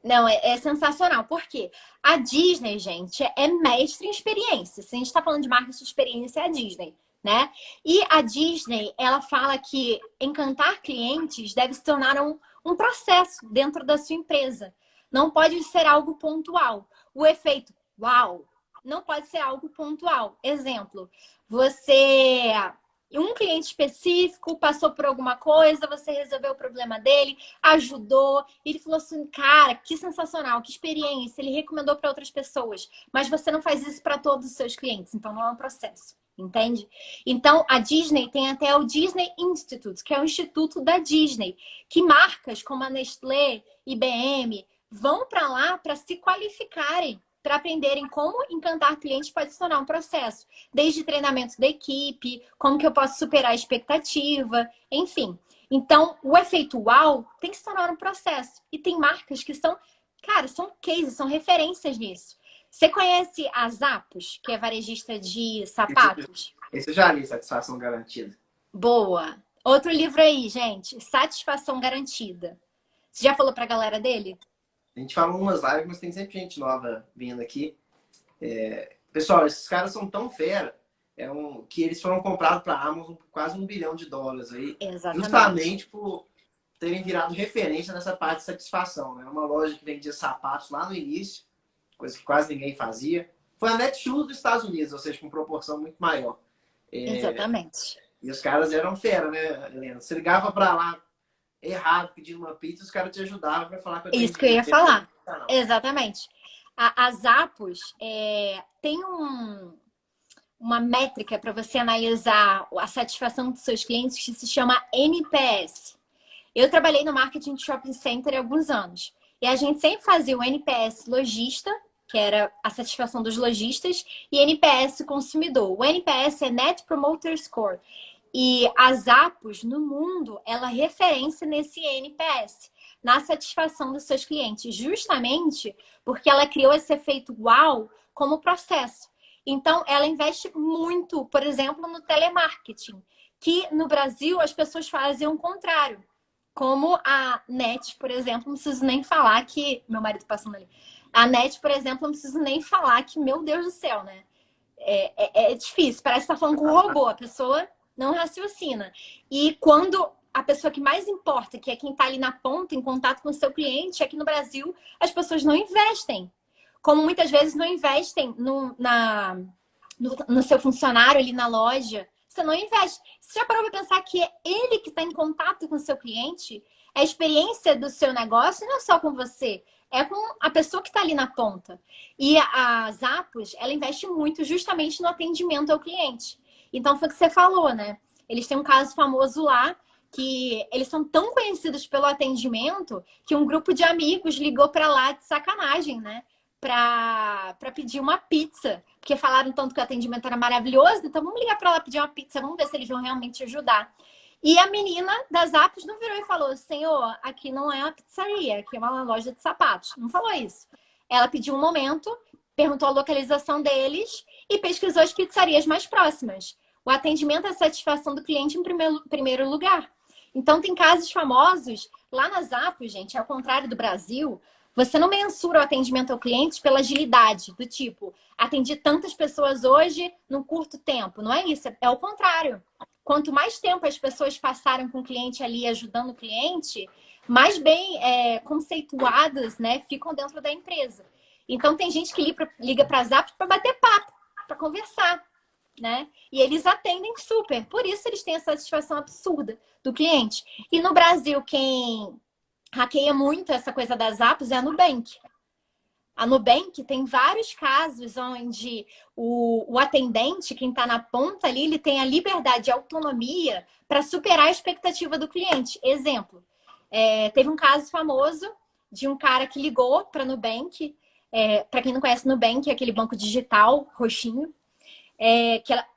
Não, é sensacional. Por quê? A Disney, gente, é mestre em experiência. Se a gente está falando de marketing de experiência, é a Disney, né? E a Disney, ela fala que encantar clientes deve se tornar um processo dentro da sua empresa. Não pode ser algo pontual. O efeito, uau, não pode ser algo pontual. Exemplo, um cliente específico passou por alguma coisa, você resolveu o problema dele, ajudou, e ele falou assim, cara, que sensacional, que experiência, ele recomendou para outras pessoas, mas você não faz isso para todos os seus clientes, então não é um processo, entende? Então, a Disney tem até o Disney Institute, que é o instituto da Disney, que marcas como a Nestlé, IBM, vão para lá para se qualificarem, para aprenderem como encantar clientes pode se tornar um processo. Desde treinamento da equipe, como que eu posso superar a expectativa, enfim. Então, o efeito uau tem que se tornar um processo. E tem marcas que são Cara, são cases, são referências nisso. Você conhece a Zappos, que é varejista de sapatos? Esse eu já li, Satisfação Garantida. Boa. Outro livro aí, gente. Satisfação Garantida. Você já falou pra galera dele? A gente fala umas lives, mas tem sempre gente nova vindo aqui. Pessoal, esses caras são tão fera que eles foram comprados para a Amazon por quase US$ 1 bilhão aí, Exatamente. justamente por terem virado referência nessa parte de satisfação. Né? Uma loja que vendia sapatos lá no início, coisa que quase ninguém fazia. Foi a Netshoes dos Estados Unidos, ou seja, com proporção muito maior. Exatamente. E os caras eram fera, né, Helena? Você ligava para lá errado, pedindo uma pizza, os caras te ajudavam para falar que eu Isso que eu ia falar. Não. Exatamente. A Zappos tem uma métrica para você analisar a satisfação dos seus clientes que se chama NPS. Eu trabalhei no marketing de shopping center há alguns anos. E a gente sempre fazia o NPS lojista, que era a satisfação dos lojistas, e NPS consumidor. O NPS é Net Promoter Score. E a Zappos, no mundo, ela é referência nesse NPS, na satisfação dos seus clientes, justamente porque ela criou esse efeito uau como processo. Então, ela investe muito, por exemplo, no telemarketing, que no Brasil as pessoas fazem o contrário. Como a NET, por exemplo, não preciso nem falar que... Meu marido passando ali. A NET, por exemplo, não preciso nem falar que, meu Deus do céu, né? É difícil, parece que tá falando com o robô, a pessoa não raciocina. E quando a pessoa que mais importa, que é quem está ali na ponta, em contato com o seu cliente, aqui no Brasil, as pessoas não investem. Como muitas vezes não investem no seu funcionário ali na loja. Você não investe. Você já parou para pensar que é ele que está em contato com o seu cliente? A experiência do seu negócio não é só com você, é com a pessoa que está ali na ponta. E a Zappos, ela investe muito justamente no atendimento ao cliente. Então, foi o que você falou, né? Eles têm um caso famoso lá, que eles são tão conhecidos pelo atendimento que um grupo de amigos ligou para lá de sacanagem, né? Para pedir uma pizza. Porque falaram tanto que o atendimento era maravilhoso, então vamos ligar para lá pedir uma pizza, vamos ver se eles vão realmente ajudar. E a menina das Zappos não virou e falou: Senhor, aqui não é uma pizzaria, aqui é uma loja de sapatos. Não falou isso. Ela pediu um momento, perguntou a localização deles e pesquisou as pizzarias mais próximas. O atendimento e a satisfação do cliente em primeiro lugar. Então, tem casos famosos lá nas Zappos, gente, ao contrário do Brasil, você não mensura o atendimento ao cliente pela agilidade, do tipo, atendi tantas pessoas hoje num curto tempo. Não é isso, é o contrário. Quanto mais tempo as pessoas passaram com o cliente ali, ajudando o cliente, mais bem conceituadas, né, ficam dentro da empresa. Então, tem gente que liga para a Zappos para bater papo, para conversar, né? E eles atendem super. Por isso, eles têm essa satisfação absurda do cliente. E no Brasil, quem hackeia muito essa coisa das Zappos é a Nubank. A Nubank tem vários casos onde o atendente, quem está na ponta ali, ele tem a liberdade e autonomia para superar a expectativa do cliente. Exemplo, teve um caso famoso de um cara que ligou para a Nubank. Para quem não conhece, Nubank é aquele banco digital roxinho.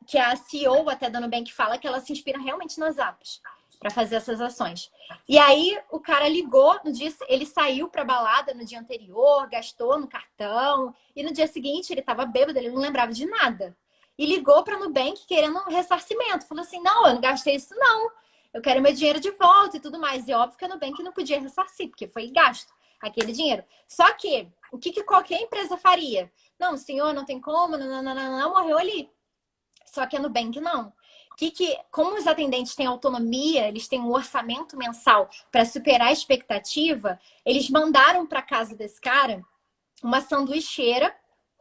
Que a CEO até da Nubank fala que ela se inspira realmente nas apps para fazer essas ações. E aí o cara ligou, no dia, ele saiu para balada no dia anterior, gastou no cartão, e no dia seguinte ele estava bêbado, ele não lembrava de nada. E ligou para a Nubank querendo um ressarcimento. Falou assim: não, eu não gastei isso não, eu quero meu dinheiro de volta e tudo mais. E óbvio que a Nubank não podia ressarcir, porque foi gasto aquele dinheiro. Só que, o que qualquer empresa faria? Não, senhor, não tem como, não, morreu ali. Só que a Nubank não. Como os atendentes têm autonomia, eles têm um orçamento mensal para superar a expectativa, eles mandaram para casa desse cara uma sanduicheira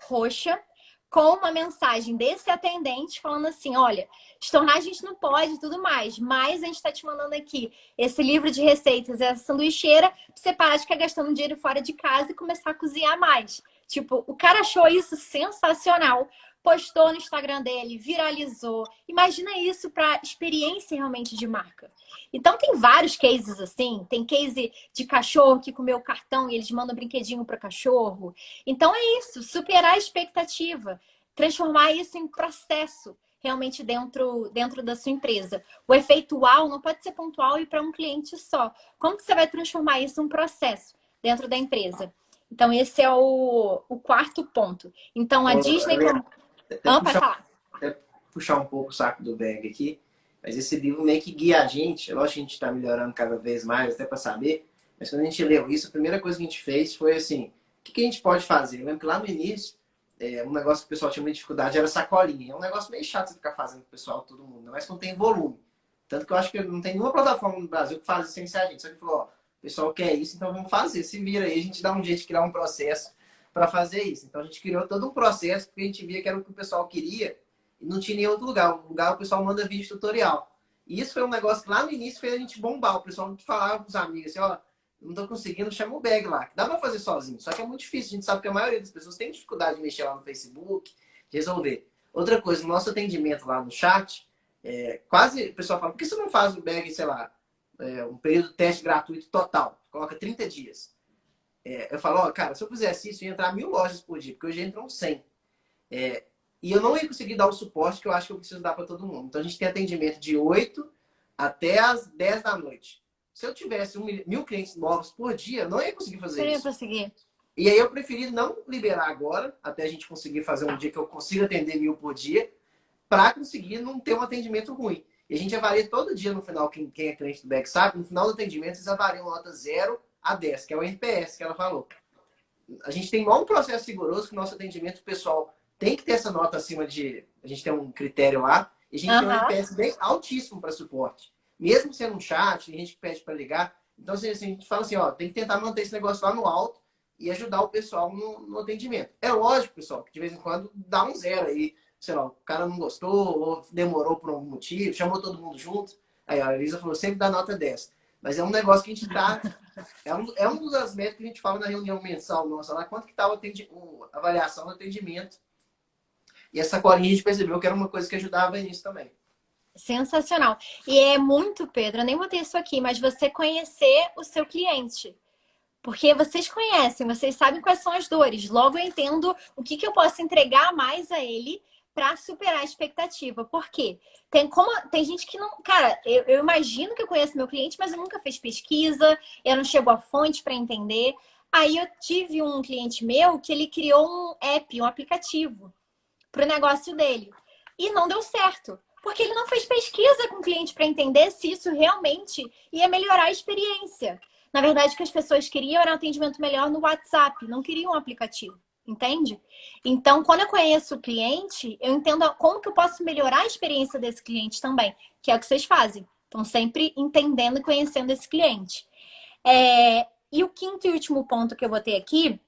roxa com uma mensagem desse atendente falando assim: olha, estornar a gente não pode e tudo mais, mas a gente está te mandando aqui esse livro de receitas, essa sanduicheira, para você parar de ficar gastando dinheiro fora de casa e começar a cozinhar mais. Tipo, o cara achou isso sensacional, postou no Instagram dele, viralizou. Imagina isso para experiência realmente de marca. Então, tem vários cases assim. Tem case de cachorro que comeu o cartão e eles mandam um brinquedinho para o cachorro. Então, é isso. Superar a expectativa. Transformar isso em processo realmente dentro da sua empresa. O efeito uau não pode ser pontual e para um cliente só. Como que você vai transformar isso em um processo dentro da empresa? Então, esse é o quarto ponto. Então, a Disney... Até Ah, pode falar. puxar um pouco o saco do Berg aqui, mas esse livro meio que guia a gente. Lógico que a gente está melhorando cada vez mais, até para saber, mas quando a gente leu isso, a primeira coisa que a gente fez foi assim: o que a gente pode fazer? Eu lembro que lá no início, um negócio que o pessoal tinha muita dificuldade era sacolinha. É um negócio meio chato você ficar fazendo com o pessoal, todo mundo, mas não tem volume. Tanto que eu acho que não tem nenhuma plataforma no Brasil que faz isso sem ser a gente. Só que falou: ó, o pessoal quer isso, então vamos fazer. Se vira aí, a gente dá um jeito de criar um processo para fazer isso. Então a gente criou todo um processo, porque a gente via que era o que o pessoal queria e não tinha em outro lugar. O lugar o pessoal manda vídeo tutorial. E isso foi um negócio que lá no início fez a gente bombar. O pessoal falava para os amigos assim: ó, não tô conseguindo, chama o bag lá. Dá para fazer sozinho, só que é muito difícil. A gente sabe que a maioria das pessoas tem dificuldade de mexer lá no Facebook, de resolver. Outra coisa, no nosso atendimento lá no chat, quase o pessoal fala: por que você não faz o bag, sei lá, um período de teste gratuito total? Coloca 30 dias. Eu falo: ó, cara, se eu fizesse isso, ia entrar 1000 lojas por dia, porque hoje entram 100. E eu não ia conseguir dar o suporte que eu acho que eu preciso dar para todo mundo. Então a gente tem atendimento de 8 até as 10 da noite. Se eu tivesse 1000 clientes novos por dia, eu não ia conseguir fazer isso. Eu ia conseguir. E aí eu preferi não liberar agora, até a gente conseguir fazer um dia que eu consiga atender 1000 por dia, para conseguir não ter um atendimento ruim. E a gente avalia todo dia no final, quem é cliente do Beck sabe, no final do atendimento eles avaliam nota 0 a 10, que é o NPS que ela falou. A gente tem um processo rigoroso que o nosso atendimento pessoal tem que ter essa nota acima de... A gente tem um critério lá, e a gente tem um NPS bem altíssimo para suporte. Mesmo sendo um chat, tem gente que pede para ligar. Então, assim, a gente fala assim, ó, tem que tentar manter esse negócio lá no alto e ajudar o pessoal no atendimento. É lógico, pessoal, que de vez em quando dá um 0 aí. Sei lá, o cara não gostou, ou demorou por algum motivo, chamou todo mundo junto. Aí a Elisa falou, sempre dá nota 10. Mas é um negócio que a gente tá... É um das metas que a gente fala na reunião mensal nossa lá, quanto que tá a avaliação do atendimento. E essa colinha a gente percebeu que era uma coisa que ajudava nisso também. Sensacional. E é muito, Pedro, eu nem botei isso aqui, mas você conhecer o seu cliente. Porque vocês conhecem, vocês sabem quais são as dores. Logo eu entendo o que eu posso entregar mais a ele para superar a expectativa. Por quê? Tem gente que não... Cara, eu imagino que eu conheço meu cliente, mas eu nunca fiz pesquisa, eu não chego à fonte para entender. Aí eu tive um cliente meu que ele criou um app, um aplicativo para o negócio dele. E não deu certo. Porque ele não fez pesquisa com o cliente para entender se isso realmente ia melhorar a experiência. Na verdade, o que as pessoas queriam era um atendimento melhor no WhatsApp, não queriam um aplicativo, entende? Então, quando eu conheço o cliente, eu entendo como que eu posso melhorar a experiência desse cliente também, que é o que vocês fazem. Estão sempre entendendo e conhecendo esse cliente. E o quinto e último ponto que eu botei aqui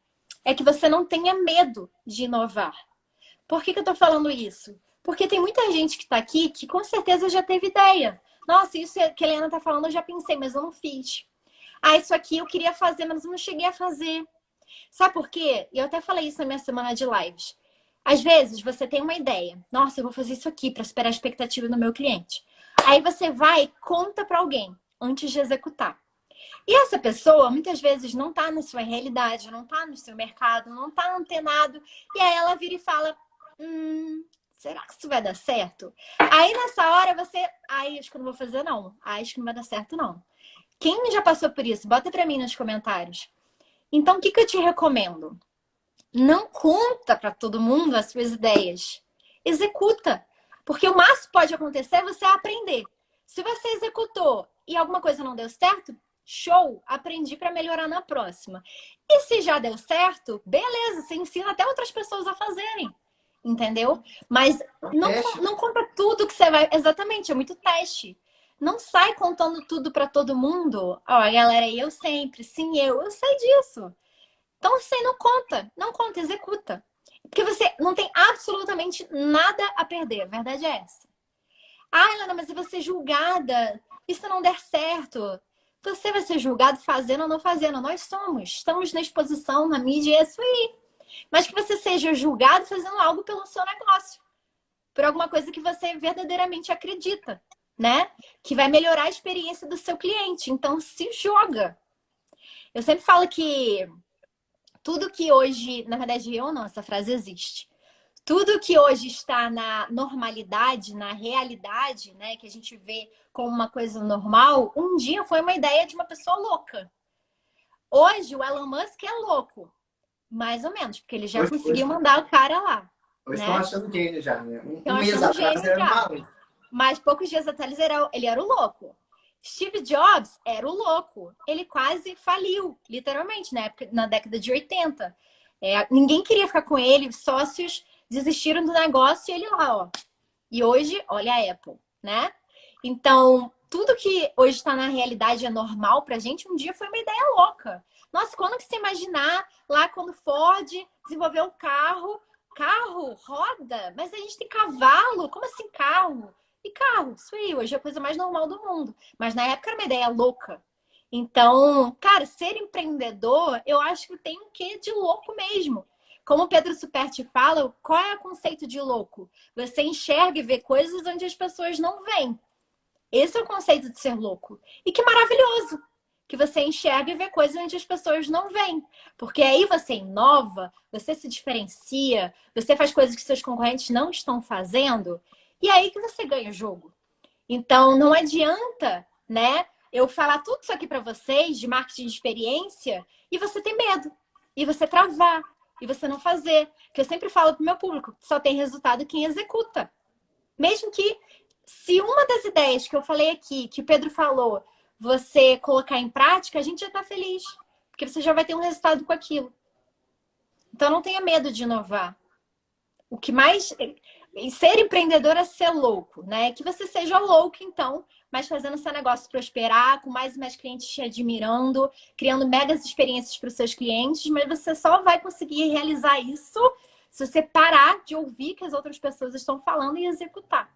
é que você não tenha medo de inovar. Por que eu tô falando isso? Porque tem muita gente que tá aqui que com certeza já teve ideia. Nossa, isso que a Helena tá falando eu já pensei, mas eu não fiz. Ah, isso aqui eu queria fazer, mas eu não cheguei a fazer. Sabe por quê? Eu até falei isso na minha semana de lives. Às vezes você tem uma ideia. Nossa, eu vou fazer isso aqui para superar a expectativa do meu cliente. Aí você vai e conta para alguém antes de executar. E essa pessoa muitas vezes não tá na sua realidade, não tá no seu mercado, não tá antenado. E aí ela vira e fala... será que isso vai dar certo? Aí nessa hora você... Ai, acho que eu não vou fazer não. Ai, acho que não vai dar certo não. Quem já passou por isso? Bota pra mim nos comentários. Então, o que eu te recomendo? Não conta pra todo mundo as suas ideias. Executa. Porque o máximo que pode acontecer é você aprender. Se você executou e alguma coisa não deu certo, show! Aprendi pra melhorar na próxima. E se já deu certo, beleza, você ensina até outras pessoas a fazerem. Entendeu? Mas não conta tudo que você vai... Exatamente, é muito teste. Não sai contando tudo para todo mundo. Ó, galera, eu sempre, sim, eu sei disso. Então, você não conta, executa. Porque você não tem absolutamente nada a perder. A verdade é essa. Ah, Helena, mas se você julgada, e se não der certo? Você vai ser julgado fazendo ou não fazendo. Nós estamos na exposição, na mídia, é isso aí. Mas que você seja julgado fazendo algo pelo seu negócio. Por alguma coisa que você verdadeiramente acredita, né? Que vai melhorar a experiência do seu cliente. Então, se joga. Eu sempre falo que tudo que hoje... Na verdade, essa frase existe. Tudo que hoje está na normalidade, na realidade, né? Que a gente vê como uma coisa normal, um dia foi uma ideia de uma pessoa louca. Hoje, o Elon Musk é louco. Mais ou menos, porque ele já Hoje, conseguiu mandar o cara lá, hoje né? estão achando gênio já, né? Estão Um mês achando atrás gênio era já. maluco. Mas poucos dias atrás ele era o louco. Steve Jobs era o louco. Ele quase faliu, literalmente, na década de 80. Ninguém queria ficar com ele, sócios desistiram do negócio e ele lá, ó. E hoje, olha a Apple, né? Então, tudo que hoje está na realidade é normal pra gente, um dia foi uma ideia louca. Nossa, quando que você imaginar lá quando Ford desenvolveu o carro roda, mas a gente tem cavalo, como assim carro? E carro, isso aí, hoje é a coisa mais normal do mundo. Mas na época era uma ideia louca. Então, cara, ser empreendedor, eu acho que tem um quê de louco mesmo. Como o Pedro Superti fala, qual é o conceito de louco? Você enxerga e vê coisas onde as pessoas não veem. Esse é o conceito de ser louco. E que maravilhoso! Que você enxerga e vê coisas onde as pessoas não veem. Porque aí você inova, você se diferencia, você faz coisas que seus concorrentes não estão fazendo, e é aí que você ganha o jogo. Então, não adianta, né, eu falar tudo isso aqui para vocês de marketing de experiência e você ter medo, e você travar, e você não fazer. Que eu sempre falo pro meu público, só tem resultado quem executa. Mesmo que, se uma das ideias que eu falei aqui, que o Pedro falou, você colocar em prática, a gente já tá feliz. Porque você já vai ter um resultado com aquilo. Então, não tenha medo de inovar. O que mais... Ser empreendedor é ser louco, né? Que você seja louco, então, mas fazendo seu negócio prosperar, com mais e mais clientes te admirando, criando megas experiências para os seus clientes, mas você só vai conseguir realizar isso se você parar de ouvir o que as outras pessoas estão falando e executar.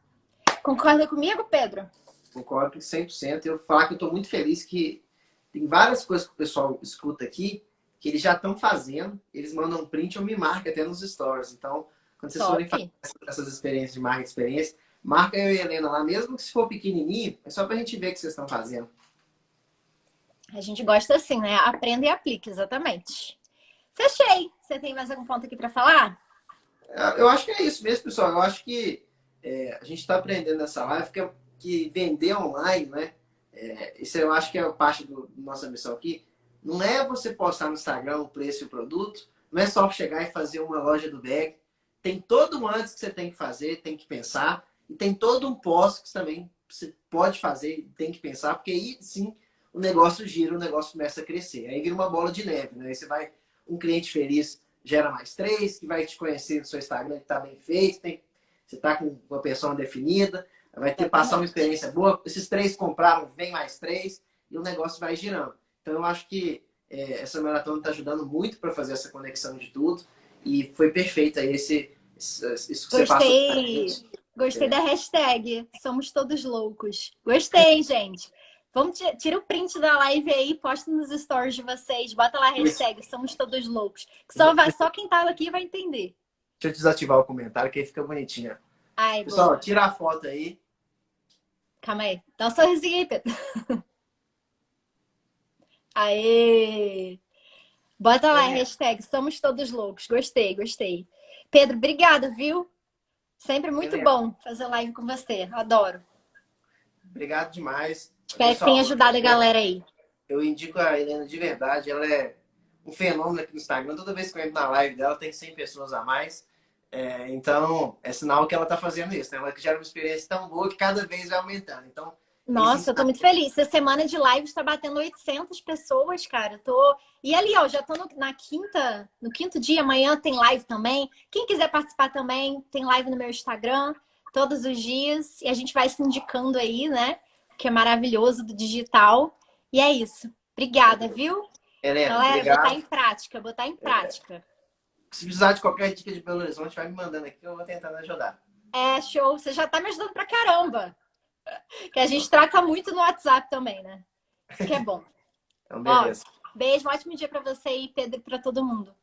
Concorda comigo, Pedro? Concordo 100%. Eu vou falar que eu estou muito feliz que tem várias coisas que o pessoal escuta aqui que eles já estão fazendo, eles mandam um print ou me marca até nos stories. Então, quando vocês forem fazer essas experiências de marca experiência, marca eu e a Helena lá, mesmo que se for pequenininho, é só pra gente ver o que vocês estão fazendo. A gente gosta assim, né? Aprenda e aplique, exatamente. Fechei. Você tem mais algum ponto aqui para falar? Eu acho que é isso mesmo, pessoal. Eu acho que a gente está aprendendo nessa live que vender online, né? Isso eu acho que é parte da nossa missão aqui. Não é você postar no Instagram o preço e o produto, não é só chegar e fazer uma loja do bag. Tem todo um antes que você tem que fazer, tem que pensar, e tem todo um pós que também você pode fazer, tem que pensar, porque aí sim o negócio gira, o negócio começa a crescer. Aí vira uma bola de neve, né? Aí você vai, um cliente feliz gera mais três, que vai te conhecer no seu Instagram que está bem feito, você está com uma pessoa definida, vai ter passar uma experiência boa, esses três compraram, vem mais três, e o negócio vai girando. Então eu acho que essa maratona está ajudando muito para fazer essa conexão de tudo. E foi perfeito aí isso que você passou. Gostei da hashtag. Somos todos loucos. Gostei, gente. Vamos tira o print da live aí, posta nos stories de vocês. Bota lá a hashtag Somos todos loucos. Que só quem tá aqui vai entender. Deixa eu desativar o comentário, que aí fica bonitinho. Ai, pessoal, boa. tira a foto aí. Calma aí. Dá um sorrisinho aí, Pedro. Aê! Bota lá a hashtag Somos Todos Loucos. Gostei, gostei. Pedro, obrigada, viu? Sempre muito bom fazer live com você. Adoro. Obrigado demais. Espero que tenha ajudado a galera aí. Eu indico a Helena de verdade. Ela é um fenômeno aqui no Instagram. Toda vez que eu entro na live dela, tem 100 pessoas a mais. Então, é sinal que ela está fazendo isso. Né? Ela gera uma experiência tão boa que cada vez vai aumentando. Então, nossa, eu tô muito feliz. Essa semana de live está batendo 800 pessoas, cara. E ali, ó, já tô no quinto dia. Amanhã tem live também. Quem quiser participar também, tem live no meu Instagram todos os dias. E a gente vai se indicando aí, né? Que é maravilhoso do digital. E é isso. Obrigada, viu? Helena, galera, obrigado. botar em prática. Se precisar de qualquer dica de Belo Horizonte, vai me mandando aqui que eu vou tentando ajudar. Show. Você já tá me ajudando pra caramba. Que a gente troca muito no WhatsApp também, né? Isso que é bom. Então, beleza. Beijo, ótimo dia pra você e Pedro, pra todo mundo.